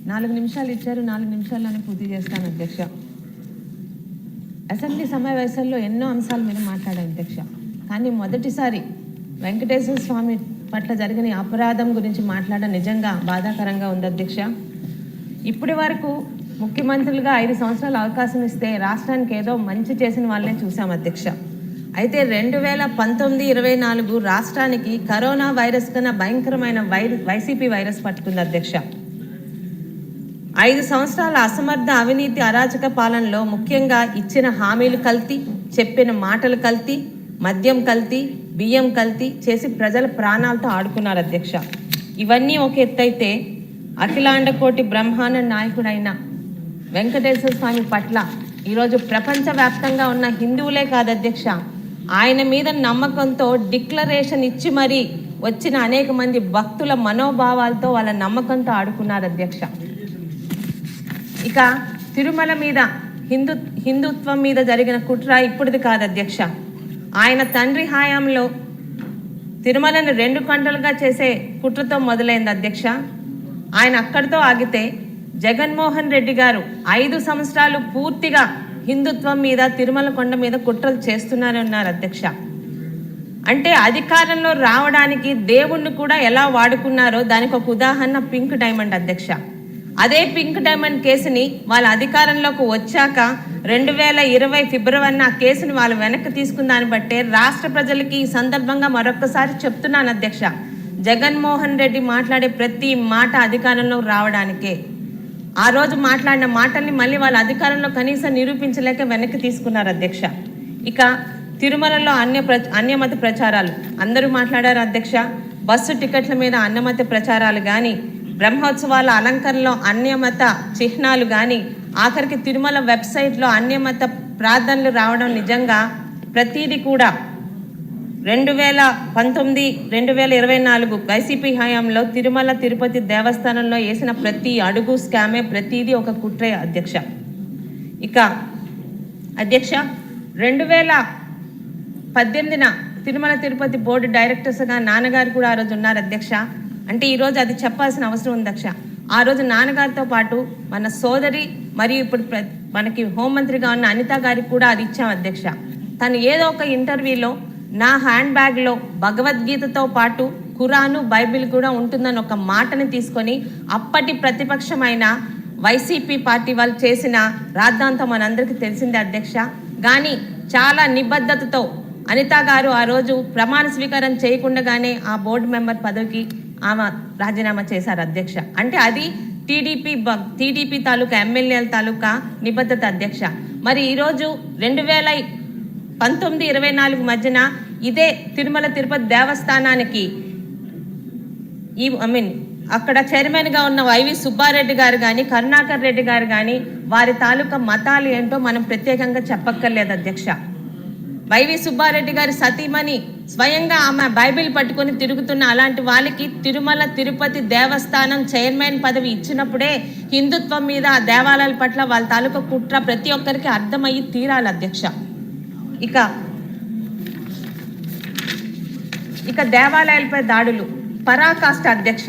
4 నిమిషాలు ఇచ్చారు, 4 నిమిషాల్లోనే పూర్తి చేస్తాను అధ్యక్ష. అసెంబ్లీ సమావేశాల్లో ఎన్నో అంశాల మీద మాట్లాడాను అధ్యక్ష. కానీ మొదటిసారి వెంకటేశ్వర స్వామి పట్ల జరిగిన అపరాధం గురించి మాట్లాడడం నిజంగా బాధాకరంగా ఉంది అధ్యక్ష. ఇప్పటి వరకు ముఖ్యమంత్రులుగా 5 సంవత్సరాలు అవకాశం ఇస్తే రాష్ట్రానికి ఏదో మంచి చేసిన వాళ్ళనే చూసాం అధ్యక్ష. అయితే 2019-24 రాష్ట్రానికి కరోనా వైరస్ కన్నా భయంకరమైన వైసీపీ వైరస్ పట్టుకుంది అధ్యక్ష. 5 సంవత్సరాల అసమర్థ అవినీతి అరాచక పాలనలో ముఖ్యంగా ఇచ్చిన హామీలు కల్తీ, చెప్పిన మాటలు కల్తీ, మద్యం కల్తీ, బియ్యం కల్తీ చేసి ప్రజల ప్రాణాలతో ఆడుకున్నారు అధ్యక్ష. ఇవన్నీ ఒక ఎత్తైతే అఖిలాండ కోటి బ్రహ్మాండ నాయకుడైన వెంకటేశ్వర స్వామి పట్ల ఈరోజు ప్రపంచవ్యాప్తంగా ఉన్న హిందువులే కాదు అధ్యక్ష, ఆయన మీద నమ్మకంతో డిక్లరేషన్ ఇచ్చి మరీ వచ్చిన అనేక మంది భక్తుల మనోభావాలతో వాళ్ళ నమ్మకంతో ఆడుకున్నారు అధ్యక్ష. ఇక తిరుమల మీద హిందుత్వం మీద జరిగిన కుట్ర ఇప్పుడుది కాదు అధ్యక్ష. ఆయన తండ్రి హయాంలో తిరుమలను 2 కంటలుగా చేసే కుట్రతో మొదలైంది అధ్యక్ష. ఆయన అక్కడితో ఆగితే జగన్మోహన్ రెడ్డి గారు 5 సంవత్సరాలు పూర్తిగా హిందుత్వం మీద తిరుమల కొండ మీద కుట్రలు చేస్తున్నారని ఉన్నారు అధ్యక్ష. అంటే అధికారంలో రావడానికి దేవుణ్ణి కూడా ఎలా వాడుకున్నారో దానికి ఒక ఉదాహరణ పింక్ డైమండ్ అధ్యక్ష. అదే పింక్ డైమండ్ కేసుని వాళ్ళ అధికారంలోకి వచ్చాక 2020 ఫిబ్రవరిన ఆ కేసుని వాళ్ళు వెనక్కి తీసుకున్న దాన్ని బట్టే రాష్ట్ర ప్రజలకి ఈ సందర్భంగా మరొకసారి చెప్తున్నాను అధ్యక్ష, జగన్మోహన్ రెడ్డి మాట్లాడే ప్రతి మాట అధికారంలో రావడానికే. ఆ రోజు మాట్లాడిన మాటల్ని మళ్ళీ వాళ్ళ అధికారంలో కనీసం నిరూపించలేక వెనక్కి తీసుకున్నారు అధ్యక్ష. ఇక తిరుమలలో అన్యమత ప్రచారాలు అందరూ మాట్లాడారు అధ్యక్ష. బస్సు టికెట్ల మీద అన్యమత ప్రచారాలు కానీ, బ్రహ్మోత్సవాల అలంకరణలో అన్యమత చిహ్నాలు కానీ, ఆఖరికి తిరుమల వెబ్సైట్లో అన్యమత ప్రార్థనలు రావడం నిజంగా ప్రతీది కూడా 2019-2024 వైసీపీ హయాంలో తిరుమల తిరుపతి దేవస్థానంలో వేసిన ప్రతి అడుగు స్కామే, ప్రతీది ఒక కుట్రే అధ్యక్ష. ఇక అధ్యక్ష 2018న తిరుమల తిరుపతి బోర్డు డైరెక్టర్స్గా నాన్నగారు కూడా ఆ రోజు ఉన్నారు అధ్యక్ష. అంటే ఈరోజు అది చెప్పాల్సిన అవసరం ఉంది అధ్యక్ష. ఆ రోజు నాన్నగారితో పాటు మన సోదరి మరియు ఇప్పుడు మనకి హోంమంత్రిగా ఉన్న అనిత గారికి కూడా అది ఇచ్చాం అధ్యక్ష. తను ఏదో ఒక ఇంటర్వ్యూలో నా హ్యాండ్ బ్యాగ్లో భగవద్గీతతో పాటు ఖురాను, బైబిల్ కూడా ఉంటుందని ఒక మాటని తీసుకొని అప్పటి ప్రతిపక్షమైన వైసీపీ పార్టీ వాళ్ళు చేసిన రాద్ధాంతం మనందరికీ తెలిసిందే అధ్యక్ష. కానీ చాలా నిబద్ధతతో అనిత గారు ఆ రోజు ప్రమాణ స్వీకారం చేయకుండానే ఆ బోర్డు మెంబర్ పదవికి ఆమె రాజీనామా చేశారు అధ్యక్ష. అంటే అది టీడీపీ తాలూకా ఎమ్మెల్యేల తాలూకా నిబద్ధత అధ్యక్ష. మరి ఈరోజు 2019-24 మధ్యన ఇదే తిరుమల తిరుపతి దేవస్థానానికి అక్కడ చైర్మన్గా ఉన్న వైవి సుబ్బారెడ్డి గారు కానీ, కరుణాకర్ రెడ్డి గారు కానీ వారి తాలూకా మతాలు ఏంటో మనం ప్రత్యేకంగా చెప్పక్కర్లేదు అధ్యక్ష. వైవి సుబ్బారెడ్డి గారి సతీమణి స్వయంగా ఆమె బైబిల్ పట్టుకొని తిరుగుతున్న అలాంటి వాళ్ళకి తిరుమల తిరుపతి దేవస్థానం చైర్మన్ పదవి ఇచ్చినప్పుడే హిందుత్వం మీద ఆ దేవాలయాల పట్ల వాళ్ళ తాలూకా కుట్ర ప్రతి ఒక్కరికి అర్థమయ్యి తీరాలి అధ్యక్ష. ఇక దేవాలయాలపై దాడులు పరాకాష్ట అధ్యక్ష.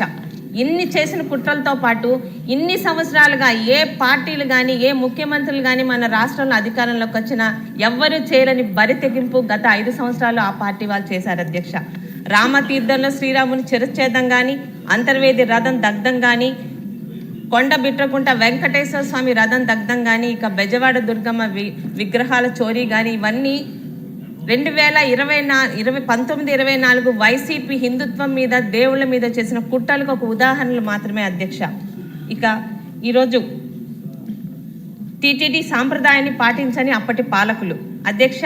ఇన్ని చేసిన కుట్రలతో పాటు ఇన్ని సంవత్సరాలుగా ఏ పార్టీలు కానీ, ఏ ముఖ్యమంత్రులు కానీ మన రాష్ట్రంలో అధికారంలోకి వచ్చినా ఎవ్వరూ చేయలేని బరి తెగింపు గత 5 సంవత్సరాలు ఆ పార్టీ వాళ్ళు చేశారు అధ్యక్ష. రామతీర్థంలో శ్రీరాముని చిరచ్ఛేదం కానీ, అంతర్వేది రథం దగ్ధం కానీ, కొండ బిట్రకుంట వెంకటేశ్వర స్వామి రథం దగ్ధం కానీ, ఇక బెజవాడ దుర్గమ్మ విగ్రహాల చోరీ కానీ, ఇవన్నీ 2019-24 వైసీపీ హిందుత్వం మీద, దేవుళ్ళ మీద చేసిన కుట్రలకు ఒక ఉదాహరణలు మాత్రమే అధ్యక్ష. ఇక ఈరోజు టీటీడీ సాంప్రదాయాన్ని పాటించని అప్పటి పాలకులు అధ్యక్ష.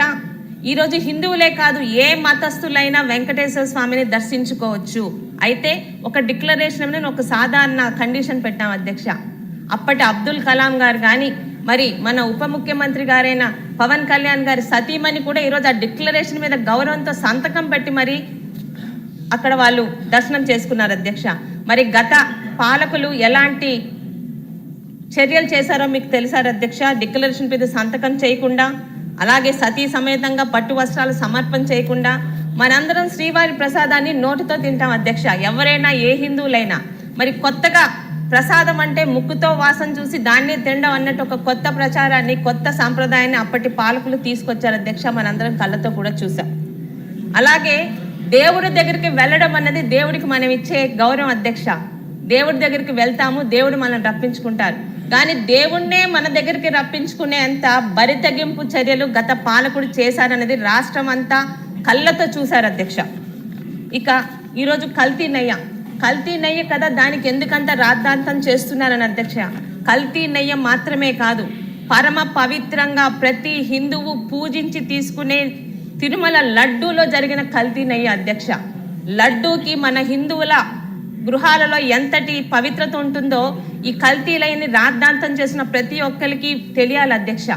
ఈరోజు హిందువులే కాదు ఏ మతస్థులైనా వెంకటేశ్వర స్వామిని దర్శించుకోవచ్చు. అయితే ఒక డిక్లరేషన్ ఒక సాధారణ కండిషన్ పెట్టాం అధ్యక్ష. అప్పటి అబ్దుల్ కలాం గారు కానీ, మరి మన ఉప ముఖ్యమంత్రి గారైన పవన్ కళ్యాణ్ గారి సతీమణి కూడా ఈరోజు ఆ డిక్లరేషన్ మీద గౌరవంతో సంతకం పెట్టి మరి అక్కడ వాళ్ళు దర్శనం చేసుకున్నారు అధ్యక్ష. మరి గత పాలకులు ఎలాంటి చర్యలు చేశారో మీకు తెలుసారు అధ్యక్ష. డిక్లరేషన్ మీద సంతకం చేయకుండా, అలాగే సతీ సమేతంగా పట్టు వస్త్రాలు సమర్పణ చేయకుండా మనందరం శ్రీవారి ప్రసాదాన్ని నోటితో తింటాం అధ్యక్ష, ఎవరైనా ఏ హిందువులైనా. మరి కొత్తగా ప్రసాదం అంటే ముక్కుతో వాసన చూసి దాన్నే తినడం అన్నట్టు ఒక కొత్త ప్రచారాన్ని, కొత్త సాంప్రదాయాన్ని అప్పటి పాలకులు తీసుకొచ్చారు అధ్యక్ష. మనందరం కళ్ళతో కూడా చూసాం. అలాగే దేవుడి దగ్గరికి వెళ్ళడం అన్నది దేవుడికి మనం ఇచ్చే గౌరవం అధ్యక్ష. దేవుడి దగ్గరికి వెళ్తాము, దేవుడు మనం రప్పించుకుంటారు. కానీ దేవుణ్ణే మన దగ్గరికి రప్పించుకునేంత బరితెగింపు చర్యలు గత పాలకుడు చేశారన్నది రాష్ట్రం అంతా కళ్ళతో చూశారు అధ్యక్ష. ఇక ఈరోజు కల్తీ నెయ్యి కదా, దానికి ఎందుకంత రాద్ధాంతం చేస్తున్నారని అధ్యక్ష. కల్తీ నెయ్యి మాత్రమే కాదు, పరమ పవిత్రంగా ప్రతి హిందువు పూజించి తీసుకునే తిరుమల లడ్డూలో జరిగిన కల్తీ నెయ్యి అధ్యక్ష. లడ్డూకి మన హిందువుల గృహాలలో ఎంతటి పవిత్రత ఉంటుందో ఈ కల్తీలైన రాద్ధాంతం చేసిన ప్రతి ఒక్కరికి తెలియాలి అధ్యక్ష.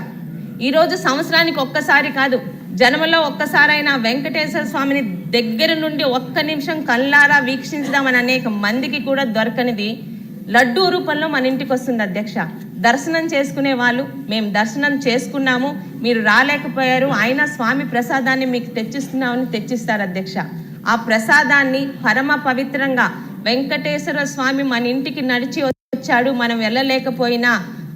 ఈరోజు సంవత్సరానికి ఒక్కసారి కాదు, జన్మలో ఒక్కసారైనా వెంకటేశ్వర స్వామిని దగ్గర నుండి ఒక్క నిమిషం కళ్ళారా వీక్షించుదామని అనేక మందికి కూడా దొరకనిది లడ్డూ రూపంలో మన ఇంటికి వస్తుంది అధ్యక్ష. దర్శనం చేసుకునే వాళ్ళు మేము దర్శనం చేసుకున్నాము, మీరు రాలేకపోయారు, అయినా స్వామి ప్రసాదాన్ని మీకు తెచ్చిస్తున్నామని తెచ్చిస్తారు అధ్యక్ష. ఆ ప్రసాదాన్ని పరమ పవిత్రంగా వెంకటేశ్వర స్వామి మన ఇంటికి నడిచి వచ్చాడు, మనం వెళ్ళలేకపోయినా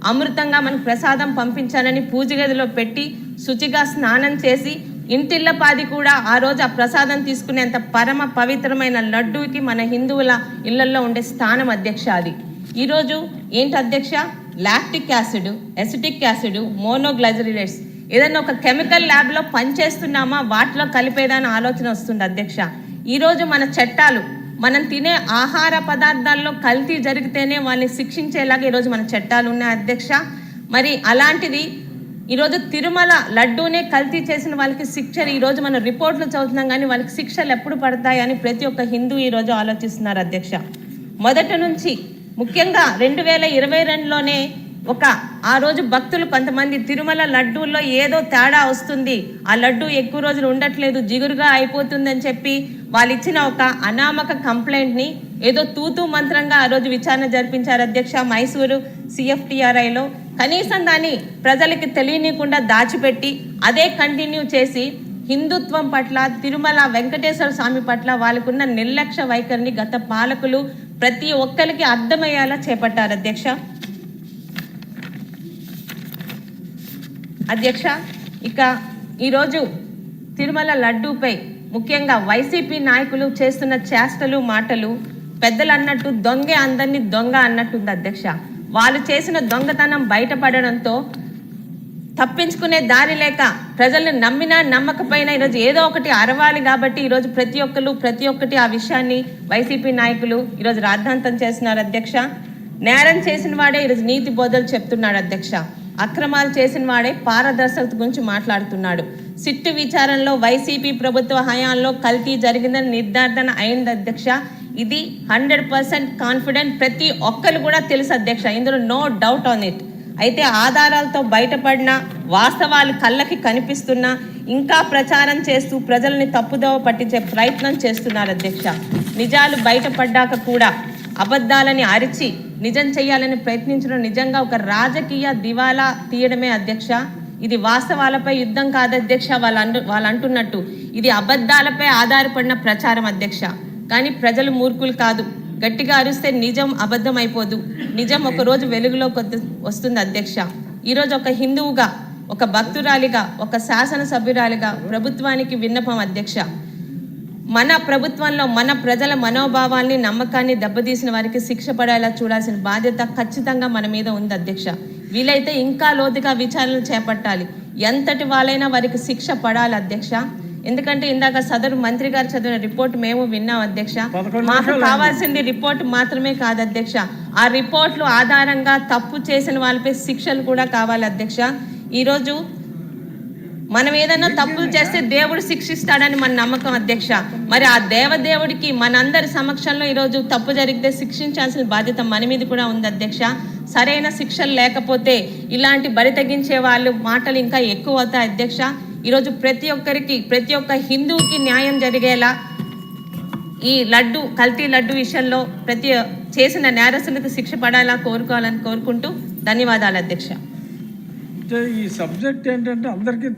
అమృతంగా మనకు ప్రసాదం పంపించాలని పూజ గదిలో పెట్టి శుచిగా స్నానం చేసి ఇంటిళ్ళపాది కూడా ఆ రోజు ఆ ప్రసాదం తీసుకునేంత పరమ పవిత్రమైన లడ్డూకి మన హిందువుల ఇళ్లలో ఉండే స్థానం అధ్యక్ష. అది ఈరోజు ఏంటి అధ్యక్ష, లాక్టిక్ యాసిడ్, ఎసిటిక్ యాసిడ్, మోనోగ్లైజరిలేట్స్ ఏదైనా ఒక కెమికల్ ల్యాబ్లో పనిచేస్తున్నామా వాటిలో కలిపేదాని ఆలోచన వస్తుంది అధ్యక్ష. ఈరోజు మన చట్టాలు, మనం తినే ఆహార పదార్థాల్లో కల్తీ జరిగితేనే వాళ్ళని శిక్షించేలాగా ఈరోజు మన చట్టాలు ఉన్నాయి అధ్యక్ష. మరి అలాంటిది ఈరోజు తిరుమల లడ్డూనే కల్తీ చేసిన వాళ్ళకి శిక్షలు ఈరోజు మనం రిపోర్ట్లు చదువుతున్నాం, కానీ వాళ్ళకి శిక్షలు ఎప్పుడు పడతాయని ప్రతి ఒక్క హిందూ ఈరోజు ఆలోచిస్తున్నారు అధ్యక్ష. మొదటి నుంచి ముఖ్యంగా 2022లోనే ఆ రోజు భక్తులు కొంతమంది తిరుమల లడ్డూల్లో ఏదో తేడా వస్తుంది, ఆ లడ్డూ ఎక్కువ రోజులు ఉండట్లేదు, జిగురుగా అయిపోతుందని చెప్పి వాళ్ళు ఇచ్చిన ఒక అనామక కంప్లైంట్ని ఏదో తూతూ మంత్రంగా ఆ రోజు విచారణ జరిపించారు అధ్యక్ష మైసూరు CFTRIలో. కనీసం దాన్ని ప్రజలకి తెలియనీయకుండా దాచిపెట్టి అదే కంటిన్యూ చేసి హిందుత్వం పట్ల, తిరుమల వెంకటేశ్వర స్వామి పట్ల వాళ్ళకున్న నిర్లక్ష్య వైఖరిని గత పాలకులు ప్రతి ఒక్కరికి అర్థమయ్యేలా చేపట్టారు అధ్యక్ష. ఇక ఈరోజు తిరుమల లడ్డూపై ముఖ్యంగా వైసీపీ నాయకులు చేస్తున్న చేష్టలు, మాటలు పెద్దలు అన్నట్టు దొంగే అందరినీ దొంగ అన్నట్టుంది అధ్యక్ష. వాళ్ళు చేసిన దొంగతనం బయటపడడంతో తప్పించుకునే దారి లేక ప్రజల్ని నమ్మినా నమ్మకపోయినా ఈరోజు ఏదో ఒకటి అరవాలి కాబట్టి ఈరోజు ప్రతి ఒక్కటి ఆ విషయాన్ని వైసీపీ నాయకులు ఈరోజు రాద్ధాంతం చేస్తున్నారు అధ్యక్ష. నేరం చేసిన వాడే ఈరోజు నీతి బోధలు చెప్తున్నాడు అధ్యక్ష. అక్రమాలు చేసిన వాడే పారదర్శకత గురించి మాట్లాడుతున్నాడు. సిట్టు విచారణలో వైసీపీ ప్రభుత్వ హయాంలో కల్తీ జరిగిందని నిర్ధారణ అయింది అధ్యక్ష. ఇది 100% కాన్ఫిడెంట్, ప్రతి ఒక్కరు కూడా తెలుసు అధ్యక్ష, ఇందులో నో డౌట్ ఆన్ ఇట్. అయితే ఆధారాలతో బయటపడిన వాస్తవాలు కళ్ళకి కనిపిస్తున్నా ఇంకా ప్రచారం చేస్తూ ప్రజల్ని తప్పుదోవ పట్టించే ప్రయత్నం చేస్తున్నారు అధ్యక్ష. నిజాలు బయటపడ్డాక కూడా అబద్ధాలని అరిచి నిజం చేయాలని ప్రయత్నించడం నిజంగా ఒక రాజకీయ దివాలా తీయడమే అధ్యక్ష. ఇది వాస్తవాలపై యుద్ధం కాదు అధ్యక్ష. వాళ్ళు అంటున్నట్టు ఇది అబద్ధాలపై ఆధారపడిన ప్రచారం అధ్యక్ష. కానీ ప్రజలు మూర్ఖులు కాదు, గట్టిగా అరిస్తే నిజం అబద్ధం అయిపోదు, నిజం ఒకరోజు వెలుగులోకి వస్తుంది అధ్యక్ష. ఈరోజు ఒక హిందువుగా, ఒక భక్తురాలిగా, ఒక శాసనసభ్యురాలిగా ప్రభుత్వానికి విన్నపం అధ్యక్ష. మన ప్రభుత్వంలో మన ప్రజల మనోభావాల్ని, నమ్మకాన్ని దెబ్బతీసిన వారికి శిక్ష పడేలా చూడాల్సిన బాధ్యత ఖచ్చితంగా మన మీద ఉంది అధ్యక్ష. వీలైతే ఇంకా లోతుగా విచారణలు చేపట్టాలి, ఎంతటి వాళ్ళైనా వారికి శిక్ష పడాలి అధ్యక్ష. ఎందుకంటే ఇందాక సదరు మంత్రి గారు చదివిన రిపోర్ట్ మేము విన్నాం అధ్యక్ష. మాకు కావాల్సింది రిపోర్ట్ మాత్రమే కాదు అధ్యక్ష, ఆ రిపోర్ట్లు ఆధారంగా తప్పు చేసిన వాళ్ళపై శిక్షలు కూడా కావాలి అధ్యక్ష. ఈరోజు మనం ఏదైనా తప్పులు చేస్తే దేవుడు శిక్షిస్తాడని మన నమ్మకం అధ్యక్ష. మరి ఆ దేవదేవుడికి మనందరి సమక్షంలో ఈరోజు తప్పు జరిగితే శిక్షించాల్సిన బాధ్యత మన మీద కూడా ఉంది అధ్యక్ష. సరైన శిక్షలు లేకపోతే ఇలాంటి బరి తగ్గించే వాళ్ళు మాటలు ఇంకా ఎక్కువ అవుతాయి అధ్యక్ష. ఈరోజు ప్రతి ఒక్క హిందువుకి న్యాయం జరిగేలా ఈ కల్తీ లడ్డు విషయంలో చేసిన నేరస్తులకు శిక్ష పడాలా కోరుకోవాలని కోరుకుంటూ ధన్యవాదాలు అధ్యక్ష. ఈ సబ్జెక్ట్ ఏంటంటే అందరికీ